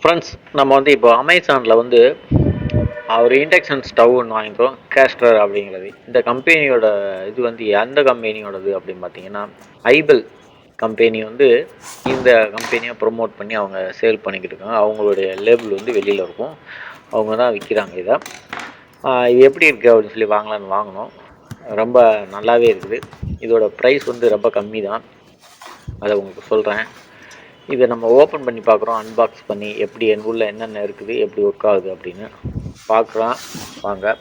Friends, நம்ம வந்து இப்போ அமேசானில் வந்து ஒரு இண்டக்ஷன் ஸ்டவ் ஒன்று வாங்கிக்கிறோம், கேஸ்டர் அப்படிங்கிறது. இந்த கம்பெனியோட இது வந்து எந்த கம்பெனியோடது அப்படின்னு பார்த்தீங்கன்னா, ஐபெல் கம்பெனி வந்து இந்த கம்பெனியை ப்ரொமோட் பண்ணி அவங்க சேல் பண்ணிக்கிட்டு இருக்காங்க. அவங்களுடைய லேபிள் வந்து வெளியில் இருக்கும், அவங்க தான் விற்கிறாங்க இதை. இது எப்படி இருக்குது அப்படின்னு சொல்லி வாங்கலான்னு வாங்கினோம். ரொம்ப நல்லாவே இருக்குது. இதோட ப்ரைஸ் வந்து ரொம்ப கம்மி தான், அதை உங்களுக்கு சொல்கிறேன். இதை நம்ம ஓப்பன் பண்ணி பார்க்குறோம், அன்பாக்ஸ் பண்ணி எப்படி உள்ள என்னென்ன இருக்குது, எப்படி ஒர்க் ஆகுது அப்படின்னு பார்க்கலாம் வாங்க.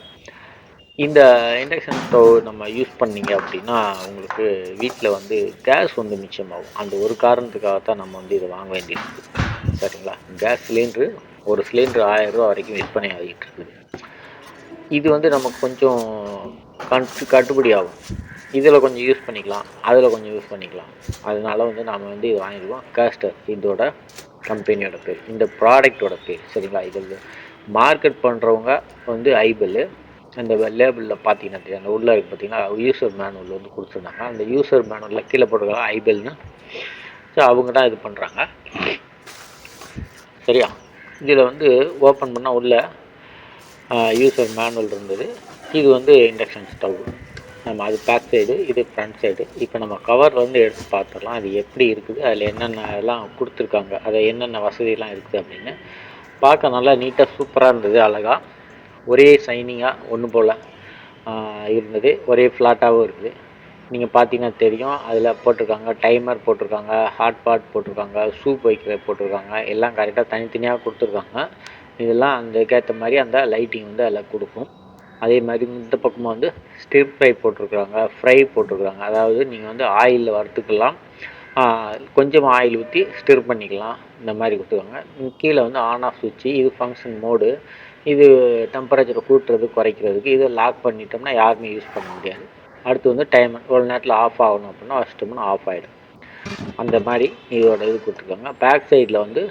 இந்த இண்டக்ஷன் ஸ்டவ் நம்ம யூஸ் பண்ணிங்க அப்படின்னா உங்களுக்கு வீட்டில் வந்து கேஸ் வந்து மிச்சமாகும். அந்த ஒரு காரணத்துக்காகத்தான் நம்ம வந்து இதை வாங்க வேண்டியிருக்கு. சரிங்களா? கேஸ் சிலிண்ட்ரு ஒரு சிலிண்ட்ரு 1000 ரூபா வரைக்கும் விற்பனை ஆகிட்டு இருக்குது. இது வந்து நமக்கு கொஞ்சம் கட்டுப்படி ஆகும். இதில் கொஞ்சம் யூஸ் பண்ணிக்கலாம், அதில் கொஞ்சம் யூஸ் பண்ணிக்கலாம். அதனால வந்து நாம் வந்து இது வாங்கிடுவோம். கேஸ்டர் இதோட கம்பெனியோட பேர், இந்த ப்ராடக்டோட பேர். சரிங்களா? இதில் மார்க்கெட் பண்ணுறவங்க வந்து ஐபெல். அந்த லேபிளில் பார்த்தீங்கன்னா தெரியும், அந்த உள்ளே இருக்குது பார்த்தீங்கன்னா, யூசர் மேனுவல் வந்து கொடுத்துருந்தாங்க. அந்த யூசர் மேனுவலில் கீழே போட்டுருக்காங்க ஐபெல்னு. ஸோ அவங்க தான் இது பண்ணுறாங்க. சரியா? இதில் வந்து ஓப்பன் பண்ணால் உள்ள யூசர் மேனுவல் இருந்தது. இது வந்து இண்டக்ஷன் ஸ்டவ். நம்ம அது பேக் சைடு, இது ஃப்ரண்ட் சைடு. இப்போ நம்ம கவர் வந்து எடுத்து பார்த்துடலாம் அது எப்படி இருக்குது, அதில் என்னென்னலாம் கொடுத்துருக்காங்க, அதை என்னென்ன வசதியெல்லாம் இருக்குது அப்படின்னு. பார்க்க நல்லா நீட்டாக சூப்பராக இருந்தது, அழகாக ஒரே சைனிங்காக ஒன்று போல் இருந்தது, ஒரே ஃப்ளாட்டாகவும் இருக்குது. நீங்கள் பார்த்தீங்கன்னா தெரியும், அதில் போட்டிருக்காங்க டைமர், போட்டிருக்காங்க ஹாட் பாட், போட்டிருக்காங்க சூப் வைக்க போட்டிருக்காங்க. எல்லாம் கரெக்டாக தனித்தனியாக கொடுத்துருக்காங்க. இதெல்லாம் அதுக்கேற்ற மாதிரி அந்த லைட்டிங் வந்து அதில் கொடுக்கும். அதே மாதிரி இந்த பக்கமாக வந்து ஸ்டிர் ஃப்ரை போட்டிருக்குறாங்க, ஃப்ரை போட்டிருக்குறாங்க. அதாவது நீங்கள் வந்து ஆயிலில் வறுத்துக்கலாம், கொஞ்சம் ஆயில் ஊற்றி ஸ்டிர் பண்ணிக்கலாம், இந்த மாதிரி கொடுத்துருக்காங்க. கீழே வந்து ஆன் ஆஃப் சுவிட்சு, இது ஃபங்க்ஷன் மோடு. இது டெம்பரேச்சரை கூட்டுறது குறைக்கிறதுக்கு. இதை லாக் பண்ணிட்டோம்னா யாருமே யூஸ் பண்ண முடியாது. அடுத்து வந்து டைமர், ஒரு நேரத்தில் ஆஃப் ஆகணும் அப்படின்னா வச்சிட்டோம்னா ஆஃப் ஆகிடும். அந்த மாதிரி இதோட இது கொடுத்துருக்காங்க. பேக் சைடில் வந்து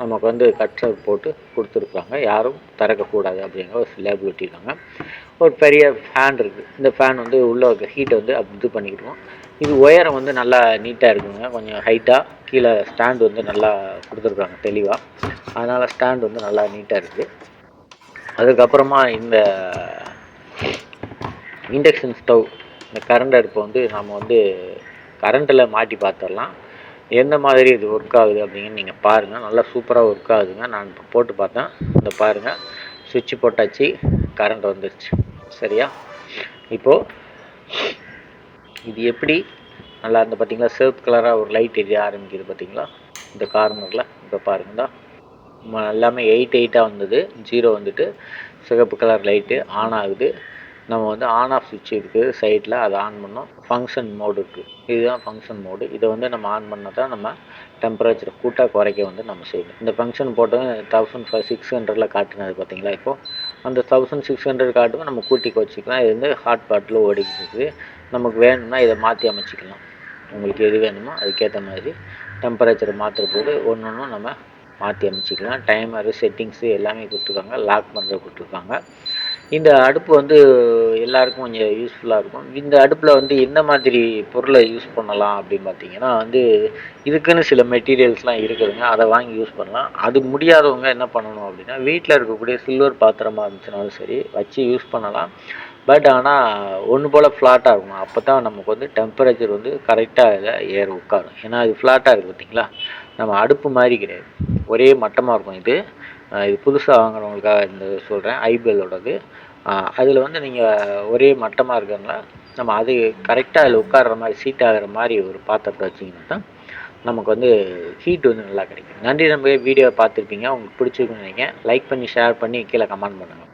நமக்கு வந்து கட்சர் போட்டு கொடுத்துருக்குறாங்க, யாரும் திறக்கக்கூடாது அப்படிங்கிற ஒரு லேபிள் ஒட்டியிருக்காங்க. ஒரு பெரிய ஃபேன் இருக்குது. இந்த ஃபேன் வந்து உள்ளே இருக்க ஹீட்டை வந்து இது பண்ணிக்கிடுவோம். இது உயரம் வந்து நல்லா நீட்டாக இருக்குதுங்க, கொஞ்சம் ஹைட்டாக. கீழே ஸ்டாண்டு வந்து நல்லா கொடுத்துருக்காங்க தெளிவாக, அதனால் ஸ்டாண்டு வந்து நல்லா நீட்டாக இருக்குது. அதுக்கப்புறமா இந்த இண்டக்ஷன் ஸ்டவ், இந்த கரண்ட் அடுப்பை வந்து நம்ம வந்து கரண்ட்டில் மாட்டி பார்த்துடலாம், எந்த மாதிரி இது ஒர்க் ஆகுது அப்படிங்கன்னு நீங்கள் பாருங்கள். நல்லா சூப்பராக ஒர்க் ஆகுதுங்க. நான் இப்போ போட்டு பார்த்தேன், இந்த பாருங்கள், சுவிட்சு போட்டாச்சு, கரண்ட் வந்துடுச்சு. சரியா? இப்போது இது எப்படி நல்லா இருந்த பார்த்தீங்களா, சிவப்பு கலராக ஒரு லைட் எரிய ஆரம்பிக்குது பார்த்தீங்களா இந்த கார்னரில். இப்போ பாருங்கள்டா, எல்லாமே 8 வந்தது, 0 வந்துட்டு சிவப்பு கலர் லைட்டு ஆன் ஆகுது. நம்ம வந்து ஆன் ஆஃப் சுவிட்ச் இருக்குது சைடில், அதை ஆன் பண்ணோம். ஃபங்க்ஷன் மோடு இருக்குது, இதுதான் ஃபங்க்ஷன் மோடு. இதை வந்து நம்ம ஆன் பண்ணால் தான் நம்ம டெம்பரேச்சரை கூட்டாக குறைக்க வந்து நம்ம செய்யணும். இந்த ஃபங்க்ஷன் போட்டோம் 1600 காட்டுனது பார்த்தீங்களா. இப்போது அந்த 1600 காட்டுக்கு நம்ம கூட்டி வச்சுக்கலாம். இது வந்து ஹாட் பாட்டில் ஓடிக்கிட்டு இருக்குது. நமக்கு வேணும்னா இதை மாற்றி அமைச்சிக்கலாம். உங்களுக்கு எது வேணுமோ அதுக்கேற்ற மாதிரி டெம்பரேச்சரை மாற்றுற போது ஒன்று ஒன்றும் நம்ம மாற்றி அமைச்சிக்கலாம். டைமரு, செட்டிங்ஸு எல்லாமே கொடுத்துருக்காங்க, லாக் பண்ணுறது கொடுத்துருக்காங்க. இந்த அடுப்பு வந்து எல்லாருக்கும் கொஞ்சம் யூஸ்ஃபுல்லாக இருக்கும். இந்த அடுப்பில் வந்து என்ன மாதிரி பொருளை யூஸ் பண்ணலாம் அப்படின்னு பார்த்தீங்கன்னா வந்து, இதுக்குன்னு சில மெட்டீரியல்ஸ்லாம் இருக்குதுங்க, அதை வாங்கி யூஸ் பண்ணலாம். அது முடியாதவங்க என்ன பண்ணணும் அப்படின்னா, வீட்டில் இருக்கக்கூடிய சில்வர் பாத்திரமாக இருந்துச்சுனாலும் சரி வச்சு யூஸ் பண்ணலாம். பட் ஆனால் ஒன்று போல் ஃப்ளாட்டாக இருக்கணும், அப்போ தான் நமக்கு வந்து டெம்பரேச்சர் வந்து கரெக்டாக இதில் உட்காரும். ஏன்னா இது ஃப்ளாட்டாக இருக்குது பார்த்தீங்களா, நம்ம அடுப்பு மாதிரி கிடையாது, ஒரே மட்டமாக இருக்கும். இது புதுசாக வாங்குறவங்களுக்காக இந்த சொல்கிறேன், ஐபெல்லோடது. அதில் வந்து நீங்கள் ஒரே மட்டமாக இருக்கிறதுனால நம்ம அது கரெக்டாக அதில் உட்கார்ற மாதிரி, சீட் ஆகிற மாதிரி ஒரு பாத்திரத்தை வச்சிங்கன்னா தான் நமக்கு வந்து ஹீட் வந்து நல்லா கிடைக்கும். நன்றி. நம்ம வீடியோவை பார்த்துருப்பீங்க, உங்களுக்கு பிடிச்சிருக்குன்னு நினைக்கிறேன். லைக் பண்ணி ஷேர் பண்ணி கீழே கமெண்ட் பண்ணுங்கள்.